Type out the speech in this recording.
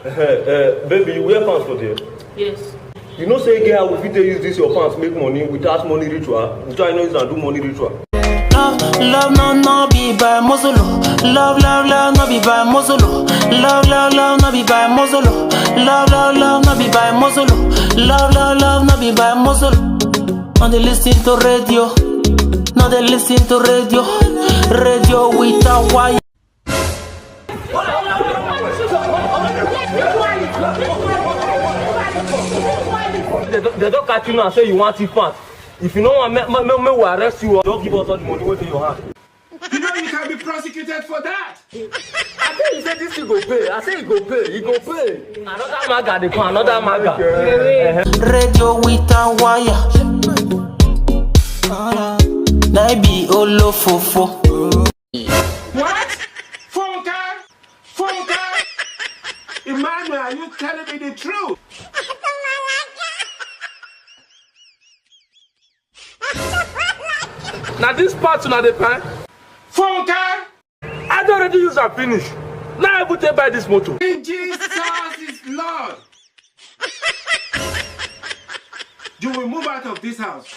Baby, you wear pants for there? Yes. You know say girl we fit use this your pants make money without money ritual. Without you know do money ritual. Love no be by muzzle. Love no be by muzzle. Love no be by muzzle. Love no be by muzzle. Love no be by muzzle. No they listen to radio. No they listen to radio. Radio without wire. They don't catch you now and say you want it fast. If you don't want me will arrest you, don't give us all the money what's in your hand. You know you can be prosecuted for that. I tell you say this thing go pay. I say he go pay. Another maga they come, another maga. Radio without wire. Now be olo fofo. What? Funka? Emmanuel, are you telling me the truth? Now this part na the pan. Funka? I don't already use and finish. Now I will take by this motor. In Jesus is Lord. You will move out of this house.